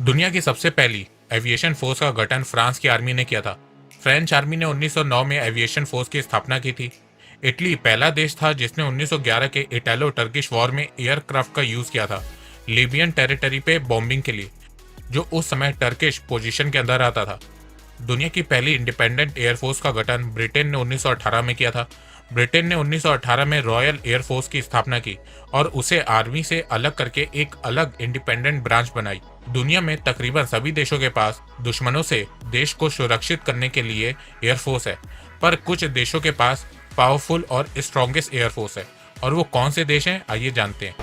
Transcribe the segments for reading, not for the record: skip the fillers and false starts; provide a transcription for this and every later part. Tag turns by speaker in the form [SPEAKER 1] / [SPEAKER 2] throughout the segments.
[SPEAKER 1] दुनिया की सबसे पहली एविएशन फोर्स का गठन फ्रांस की आर्मी ने किया था। फ्रेंच आर्मी ने 1909 में एविएशन फोर्स की स्थापना की थी। इटली पहला देश था जिसने 1911 के इटालो टर्किश वॉर में एयरक्राफ्ट का यूज किया था, लीबियन टेरिटरी पे बॉम्बिंग के लिए, जो उस समय टर्किश पोजीशन के अंदर आता था। दुनिया की पहली इंडिपेंडेंट एयरफोर्स का गठन ब्रिटेन ने 1918 में किया था। ब्रिटेन ने 1918 में रॉयल एयरफोर्स की स्थापना की और उसे आर्मी से अलग करके एक अलग इंडिपेंडेंट ब्रांच बनाई। दुनिया में तकरीबन सभी देशों के पास दुश्मनों से देश को सुरक्षित करने के लिए एयरफोर्स है, पर कुछ देशों के पास पावरफुल और स्ट्रॉन्गेस्ट एयरफोर्स है। और वो कौन से देश हैं, आइए जानते हैं।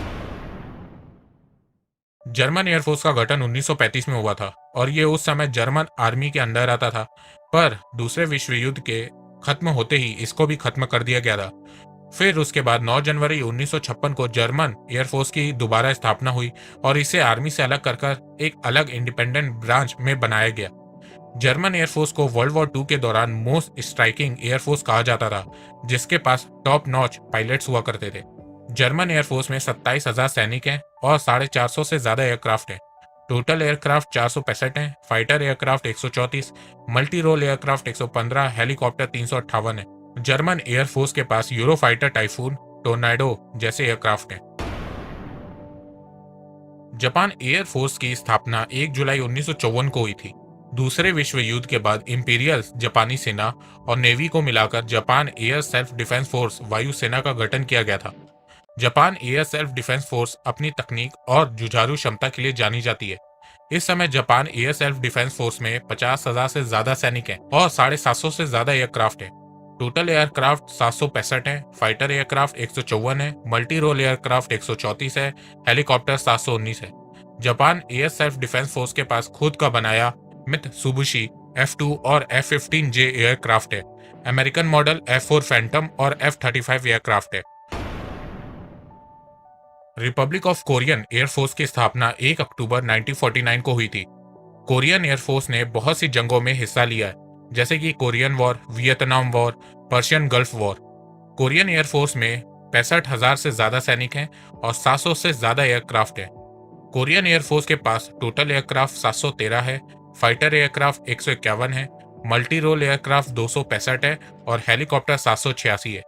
[SPEAKER 1] जर्मन एयरफोर्स का गठन 1935 में हुआ था और ये उस समय जर्मन आर्मी के अंडर आता था, पर दूसरे विश्व युद्ध के खत्म होते ही इसको भी खत्म कर दिया गया था। फिर उसके बाद 9 जनवरी 1956 को जर्मन एयरफोर्स की दोबारा स्थापना हुई और इसे आर्मी से अलग कर एक अलग इंडिपेंडेंट ब्रांच में बनाया गया। जर्मन एयरफोर्स को वर्ल्ड वॉर 2 के दौरान मोस्ट स्ट्राइकिंग एयरफोर्स कहा जाता था, जिसके पास टॉप नॉच पायलट्स हुआ करते थे। जर्मन एयरफोर्स में 27,000 सैनिक हैं और 450 से ज्यादा एयरक्राफ्ट हैं। टोटल एयरक्राफ्ट 465 हैं, fighter aircraft 134, multi role aircraft 115, helicopter 358 है। जर्मन एयरफोर्स के पास यूरोफाइटर टाइफून, टोर्नाडो जैसे एयरक्राफ्ट हैं। जापान एयरफोर्स की स्थापना 1 जुलाई 1954 को हुई थी। दूसरे विश्व युद्ध के बाद इंपीरियल जापानी सेना और नेवी को मिलाकर Japan air self defence force वायु सेना का गठन किया गया था। Japan air self defence force अपनी तकनीक और जुझारू क्षमता के लिए जानी जाती है। इस समय Japan air self defence force में 50,000 से ज्यादा सैनिक हैं और 750 से ज्यादा एयरक्राफ्ट हैं। टोटल एयरक्राफ्ट 765 हैं, फाइटर एयरक्राफ्ट 154 है, मल्टी रोल एयरक्राफ्ट 134 है, हेलीकॉप्टर 719 है। Japan air self defence force के पास खुद का बनाया मित्सुबिशी F2 और F-15J एयरक्राफ्ट है। अमेरिकन मॉडल F4 फैंटम और F-35 एयरक्राफ्ट है। रिपब्लिक ऑफ कोरियन एयरफोर्स की स्थापना 1 अक्टूबर 1949 को हुई थी। कोरियन एयरफोर्स ने बहुत सी जंगों में हिस्सा लिया है, जैसे कि Korean war, Vietnam war, Persian gulf war. Korean air force में 65,000 से ज्यादा सैनिक हैं और 700 से ज्यादा एयरक्राफ्ट हैं। कोरियन एयरफोर्स के पास टोटल एयरक्राफ्ट 713 है, फाइटर एयरक्राफ्ट 151 है, मल्टी रोल एयरक्राफ्ट 265 है और हेलीकॉप्टर 786 है।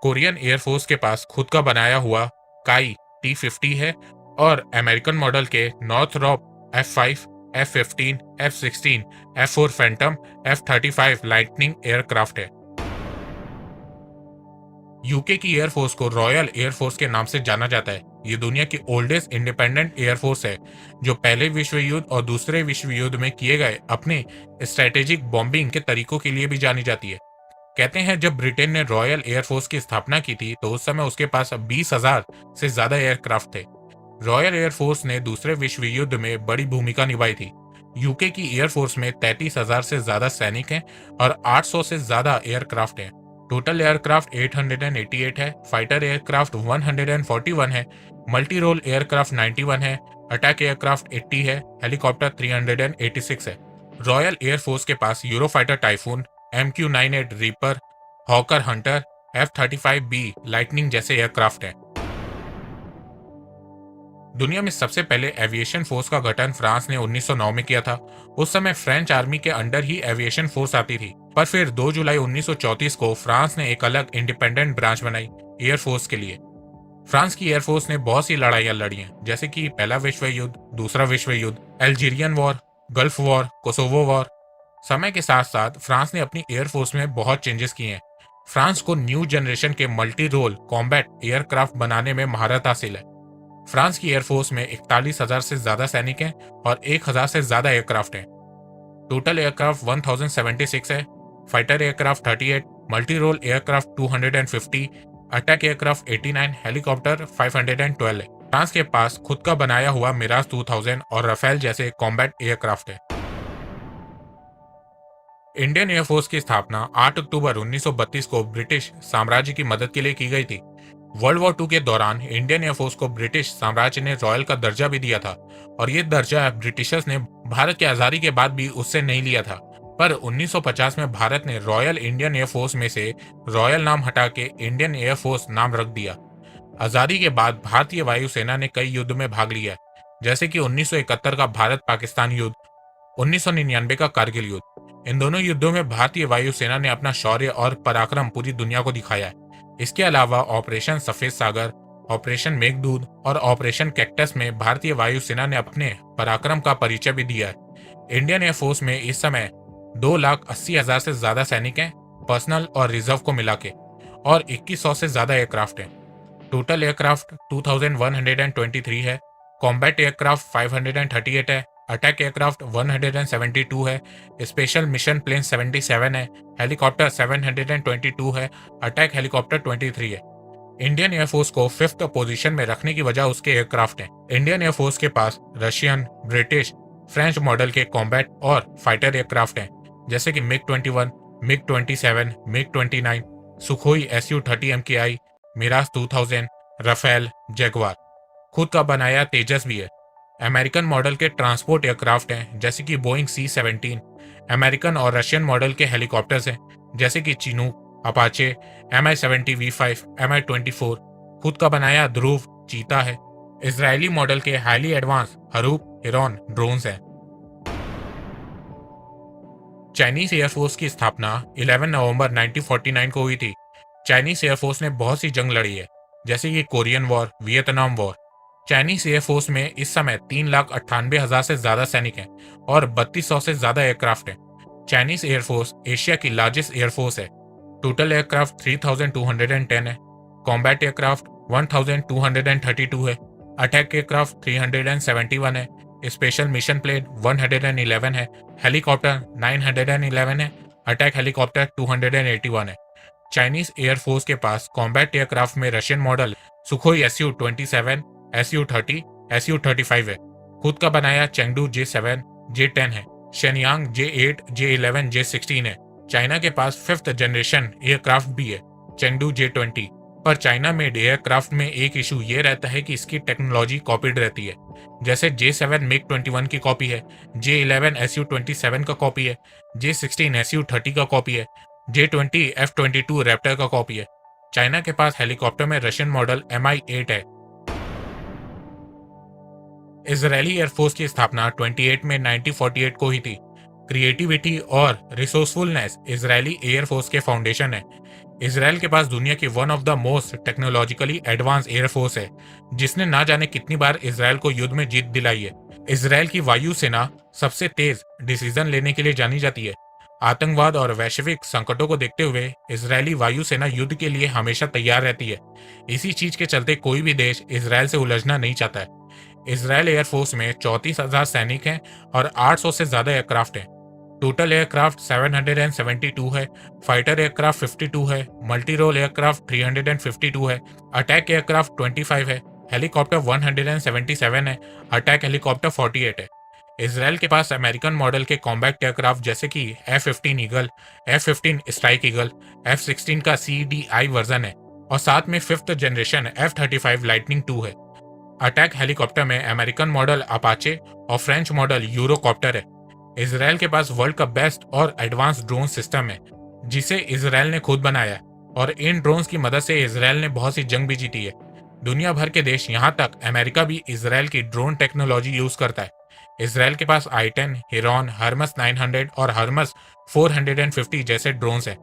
[SPEAKER 1] कोरियन एयरफोर्स के पास खुद का बनाया हुआ काई T-50 है और अमेरिकन मॉडल के Northrop F5, F-15, F-16, F4 Phantom, F-35 lightning aircraft है। यूके की एयरफोर्स को रॉयल एयरफोर्स के नाम से जाना जाता है। ये दुनिया की ओल्डेस्ट इंडिपेंडेंट एयरफोर्स है, जो पहले विश्व युद्ध और दूसरे विश्व युद्ध में किए गए अपने स्ट्रेटेजिक बॉम्बिंग के तरीकों के लिए भी जानी जाती है। कहते हैं जब ब्रिटेन ने रॉयल एयरफोर्स की स्थापना की थी तो उस समय उसके पास 20,000 से ज्यादा एयरक्राफ्ट थे। रॉयल एयरफोर्स ने दूसरे विश्व युद्ध में बड़ी भूमिका निभाई थी। यूके की एयरफोर्स में 33,000 से ज्यादा सैनिक हैं और 800 से ज्यादा एयरक्राफ्ट हैं। टोटल एयरक्राफ्ट 888 है, फाइटर एयरक्राफ्ट 141 है, मल्टी रोल एयरक्राफ्ट 91 है, अटैक एयरक्राफ्ट 80 है, हेलीकॉप्टर 386 है। रॉयल एयरफोर्स के पास Eurofighter Typhoon, MQ-98 Reaper, Hawker Hunter, F-35B Lightning जैसे एयरक्राफ्ट हैं। दुनिया में सबसे पहले एविएशन फोर्स का गठन फ्रांस ने 1909 में किया था। उस समय फ्रेंच आर्मी के अंडर ही एविएशन फोर्स आती थी, पर फिर 2 जुलाई 1934 को फ्रांस ने एक अलग इंडिपेंडेंट ब्रांच बनाई एयरफोर्स के लिए। फ्रांस की एयरफोर्स ने बहुत सी लड़ाइयां लड़ी हैं, जैसे कि पहला विश्व युद्ध, दूसरा विश्व युद्ध, Algerian war, gulf war, Kosovo war. समय के साथ साथ फ्रांस ने अपनी एयरफोर्स में बहुत चेंजेस किए हैं। फ्रांस को न्यू जनरेशन के मल्टी रोल कॉम्बैट एयरक्राफ्ट बनाने में महारत हासिल है। फ्रांस की एयरफोर्स में 41,000 से ज्यादा सैनिक हैं और 1,000 से ज्यादा एयरक्राफ्ट हैं। टोटल एयरक्राफ्ट 1076 है, fighter aircraft 38, multi role aircraft 250, attack aircraft 89, helicopter 512 है। फ्रांस के पास खुद का बनाया हुआ मिराज 2000 और राफेल जैसे कॉम्बैट एयरक्राफ्ट है। इंडियन एयरफोर्स की स्थापना 8 अक्टूबर 1932 को ब्रिटिश साम्राज्य की मदद के लिए की गई थी। वर्ल्ड वॉर 2 के दौरान इंडियन एयरफोर्स को ब्रिटिश साम्राज्य ने रॉयल का दर्जा भी दिया था और ये दर्जा ब्रिटिशर्स ने भारत की आजादी के बाद भी उससे नहीं लिया था। पर 1950 में भारत ने रॉयल इंडियन एयरफोर्स में से रॉयल नाम हटा के इंडियन एयरफोर्स नाम रख दिया। आजादी के बाद भारतीय वायुसेना ने कई युद्ध में भाग लिया। जैसे कि 1971 का भारत पाकिस्तान युद्ध, 1999 का कारगिल युद्ध। इन दोनों युद्धों में भारतीय वायुसेना ने अपना शौर्य और पराक्रम पूरी दुनिया को दिखाया है। इसके अलावा ऑपरेशन सफेद सागर, ऑपरेशन मेघदूत और ऑपरेशन कैक्टस में भारतीय वायुसेना ने अपने पराक्रम का परिचय भी दिया है। इंडियन एयरफोर्स में इस समय 2,80,000 से ज्यादा सैनिक हैं, पर्सनल और रिजर्व को मिला के, और 2100 से ज्यादा एयरक्राफ्ट हैं। टोटल एयरक्राफ्ट 2123 है, कॉम्बैट एयरक्राफ्ट 538 है, अटैक एयरक्राफ्ट 172 है, स्पेशल मिशन प्लेन 77 है, हेलीकॉप्टर 722 है, अटैक हेलीकॉप्टर 23 है। इंडियन एयरफोर्स को 5th पोजीशन में रखने की वजह उसके एयरक्राफ्ट हैं। इंडियन एयरफोर्स के पास रशियन, ब्रिटिश, फ्रेंच मॉडल के कॉम्बैट और फाइटर एयरक्राफ्ट हैं, जैसे कि MiG, MiG, MiG, Sukhoi Su-30 MKI, Mirage 2000, Rafale, Jaguar. खुद का बनाया तेजस भी है। अमेरिकन मॉडल के ट्रांसपोर्ट एयरक्राफ्ट हैं, जैसे कि बोइंग C-17। अमेरिकन और रशियन मॉडल के हेलीकॉप्टर्स हैं, जैसे कि चिनूक, अपाचे, Mi-70V5, Mi-24। खुद का बनाया ध्रुव, चीता है। इजरायली मॉडल के हाईली एडवांस हरूप, हिरॉन ड्रोन्स हैं। चाइनीज एयरफोर्स की स्थापना 11 नवंबर 1949 को हुई थी। चाइनीज एयरफोर्स ने बहुत सी जंग लड़ी है, जैसे कि Korean war, Vietnam war. Chinese air force में इस समय 3,98,000 से ज्यादा सैनिक हैं और 3,200 से ज्यादा एयरक्राफ्ट हैं। चाइनीज एयरफोर्स एशिया की लार्जेस्ट एयरफोर्स है। टोटल एयरक्राफ्ट 3,210 है, कॉम्बैट एयरक्राफ्ट 1,232 है, अटैक एयरक्राफ्ट 371 है, स्पेशल मिशन प्लेन 111 है, हेलीकॉप्टर 911 है, अटैक हेलीकॉप्टर 281 है। चाइनीज एयरफोर्स के पास कॉम्बैट एयरक्राफ्ट में Russian model Sukhoi Su-27, Su-30, Su-35 है। खुद का बनाया चेंगडू J7, J10 है, शेनयांग J8, J11, J16 है। चाइना के पास 5th जनरेशन एयरक्राफ्ट भी है, चेंगडू J20। पर चाइना मेड एयरक्राफ्ट में एक इशू ये रहता है कि इसकी टेक्नोलॉजी कॉपीड रहती है। जैसे J7 मिग-21 की कॉपी है, J11 Su-27 का कॉपी है, J16 Su-30 का कॉपी है, J20 F-22 रैप्टर का कॉपी है। चाइना के पास हेलीकॉप्टर में रशियन मॉडल Mi-8 है। इजरायली एयरफोर्स की स्थापना 28 में 1948 को हुई थी। क्रिएटिविटी और रिसोर्सफुलनेस इजरायली एयरफोर्स के फाउंडेशन है। इसराइल के पास दुनिया की one of the most technologically advance air force है, जिसने ना जाने कितनी बार इसराइल को युद्ध में जीत दिलाई है। इसराइल की वायु सेना सबसे तेज डिसीजन लेने के लिए जानी जाती है। आतंकवाद और वैश्विक संकटों को देखते हुए इसराइली वायु सेना युद्ध के लिए हमेशा तैयार रहती है। इसी चीज के चलते कोई भी देश इसराइल से उलझना नहीं चाहता है। इसराइल एयरफोर्स में 34,000 सैनिक हैं और 800 से ज्यादा एयरक्राफ्ट हैं। टोटल एयरक्राफ्ट 772 है, फाइटर एयरक्राफ्ट 52 है, मल्टी रोल एयरक्राफ्ट 352 है, अटैक एयरक्राफ्ट 25 है, हेलीकॉप्टर 177 है, अटैक हेलीकॉप्टर 48 है। इसराइल के पास अमेरिकन मॉडल के कॉम्बैक्ट एयरक्राफ्ट जैसे कि F-15 Eagle, F-15 Strike Eagle, F-16 का CDI वर्जन है, और साथ में 5th जनरेशन F-35 लाइटनिंग 2 है। अटैक हेलीकॉप्टर में अमेरिकन मॉडल अपाचे और फ्रेंच मॉडल यूरोकॉप्टर है। इसराइल के पास वर्ल्ड का बेस्ट और एडवांस ड्रोन सिस्टम है, जिसे इसराइल ने खुद बनाया है, और इन ड्रोन्स की मदद से इसराइल ने बहुत सी जंग भी जीती है। दुनिया भर के देश, यहाँ तक अमेरिका भी इसराइल की ड्रोन टेक्नोलॉजी यूज करता है। इसराइल के पास I-10, हिरॉन, हर्मस 900 और हर्मस 450 जैसे ड्रोन्स हैं।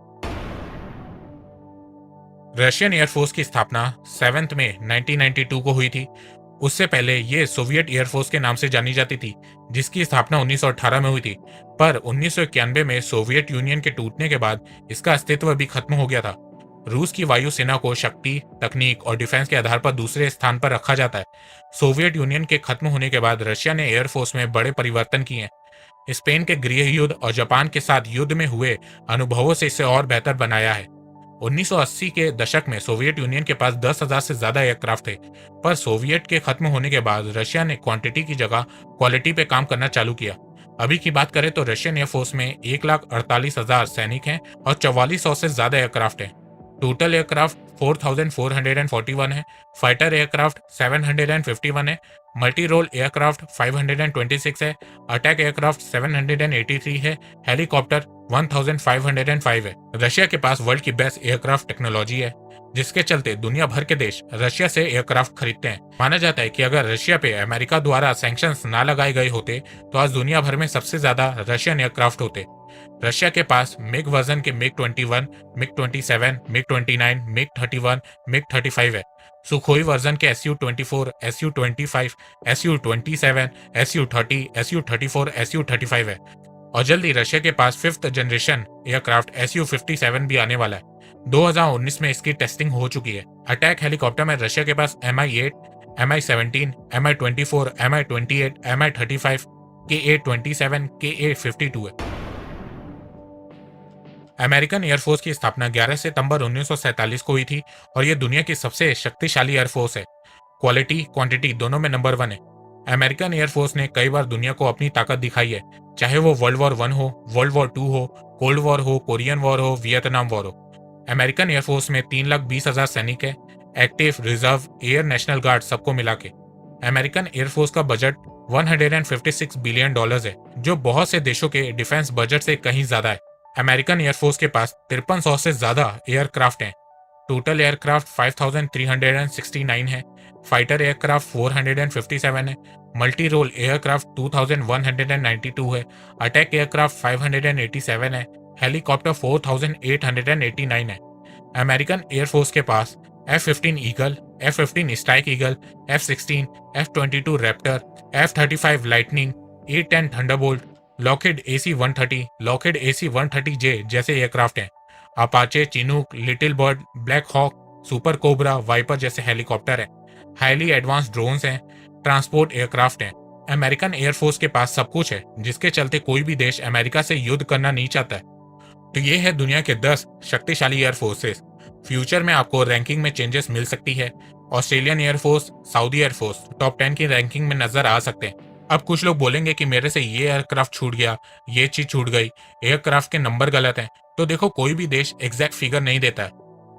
[SPEAKER 1] रशियन एयरफोर्स की स्थापना 7 में 1992 को हुई थी। उससे पहले ये सोवियत एयरफोर्स के नाम से जानी जाती थी, जिसकी स्थापना 1918 में हुई थी। पर 1991 में सोवियत यूनियन के टूटने के बाद इसका अस्तित्व भी खत्म हो गया था। रूस की वायुसेना को शक्ति, तकनीक और डिफेंस के आधार पर दूसरे स्थान पर रखा जाता है। सोवियत यूनियन के खत्म होने के बाद रशिया ने एयरफोर्स में बड़े परिवर्तन किए हैं। स्पेन के गृह युद्ध और जापान के साथ युद्ध में हुए अनुभवों से इसे और बेहतर बनाया है। 1980 के दशक में सोवियत यूनियन के पास 10,000 से ज्यादा एयरक्राफ्ट थे, पर सोवियत के खत्म होने के बाद रशिया ने क्वांटिटी की जगह क्वालिटी पे काम करना चालू किया। अभी की बात करें तो रशियन एयरफोर्स में 1,48,000 सैनिक हैं और 4400 से ज्यादा एयरक्राफ्ट हैं। टोटल एयरक्राफ्ट 4,441 है, फाइटर एयरक्राफ्ट 751 है, मल्टी रोल एयरक्राफ्ट 526 है, अटैक एयरक्राफ्ट 783 है, हेलीकॉप्टर 1505 है। रशिया के पास वर्ल्ड की बेस्ट एयरक्राफ्ट टेक्नोलॉजी है। जिसके चलते दुनिया भर के देश रशिया से एयरक्राफ्ट खरीदते हैं। माना जाता है कि अगर रशिया पे अमेरिका द्वारा सैंक्शंस ना लगाए गए होते तो आज दुनिया भर में सबसे ज्यादा रशियन एयरक्राफ्ट होते। रशिया के पास मिग वर्जन के MiG 21, MiG 27, MiG 29, MiG 31, MiG 35 है। सुखोई वर्जन के Su-24, Su-25, Su-27, Su-30, Su-34, Su-35 है। और जल्दी रशिया के पास 5th जनरेशन एयरक्राफ्ट Su-57 भी आने वाला है। 2019 में इसकी टेस्टिंग हो चुकी है। अटैक हेलीकॉप्टर में रशिया के पास Mi-8, Mi-17, Mi-24, Mi-28, Mi-35, Ka-27, Ka-52 है। अमेरिकन एयरफोर्स की स्थापना 11 सितंबर 1947 को हुई थी और यह दुनिया की सबसे शक्तिशाली एयरफोर्स है। क्वालिटी क्वांटिटी दोनों में नंबर 1 है। अमेरिकन एयरफोर्स ने कई बार दुनिया को अपनी ताकत दिखाई है, चाहे वो वर्ल्ड वॉर 1 हो, वर्ल्ड वॉर 2 हो, कोल्ड वॉर हो, कोरियन वॉर हो, वियतनाम वॉर हो। अमेरिकन एयरफोर्स में 3,20,000 सैनिक है, active, reserve, air, national guard सबको मिला के। अमेरिकन एयरफोर्स का बजट $156 बिलियन है, जो बहुत से देशों के डिफेंस बजट से कहीं ज्यादा है। अमेरिकन एयरफोर्स के पास 5300 से ज्यादा एयरक्राफ्ट हैं। टोटल एयरक्राफ्ट 5369 है। फाइटर एयरक्राफ्ट 457 है। मल्टी रोल एयरक्राफ्ट 2192 है। अटैक एयरक्राफ्ट 587 है। हेलीकॉप्टर 4889 है। अमेरिकन एयरफोर्स के पास F-15 Eagle, F-15 Strike Eagle, F-16, F-22 Raptor, F-35 Lightning, A-10 Thunderbolt, Lockheed AC-130, Lockheed AC-130J जैसे एयरक्राफ्ट हैं। Apache, Chinook, Little Bird, Black Hawk, Super Cobra, Viper जैसे helicopter हैं। Highly advance drones हैं। Transport aircraft हैं। American air force के पास सब कुछ है, जिसके चलते कोई भी देश अमेरिका से युद्ध करना नहीं चाहता है। तो ये है दुनिया के 10 शक्तिशाली एयरफोर्सेस। फ्यूचर में आपको रैंकिंग में चेंजेस मिल सकती है। Australian air force, Saudi air force top 10 की रैंकिंग में नजर आ सकते हैं। अब कुछ लोग बोलेंगे कि मेरे से ये एयरक्राफ्ट छूट गया, ये चीज छूट गई, एयरक्राफ्ट के नंबर गलत हैं। तो देखो, कोई भी देश एग्जैक्ट फिगर नहीं देता है।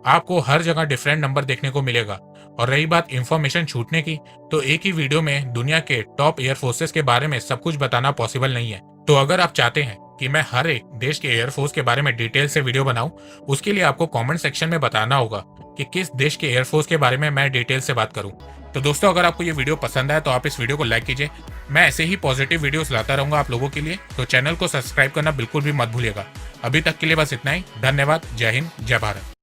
[SPEAKER 1] आपको हर जगह डिफरेंट नंबर देखने को मिलेगा। और रही बात इंफॉर्मेशन छूटने की, तो एक ही वीडियो में दुनिया के टॉप एयरफोर्सेस के बारे में सब कुछ बताना पॉसिबल नहीं है। तो अगर आप चाहते हैं कि मैं हर एक देश के एयरफोर्स के बारे में डिटेल से वीडियो बनाऊं, उसके लिए आपको कमेंट सेक्शन में बताना होगा कि किस देश के एयरफोर्स के बारे में मैं डिटेल से बात करूं। तो दोस्तों, अगर आपको ये वीडियो पसंद आए तो आप इस वीडियो को लाइक कीजिए। मैं ऐसे ही पॉजिटिव वीडियोस लाता रहूंगा आप लोगों के लिए, तो चैनल को सब्सक्राइब करना बिल्कुल भी मत भूलिएगा। अभी तक के लिए बस इतना ही। धन्यवाद। जय हिंद, जय भारत।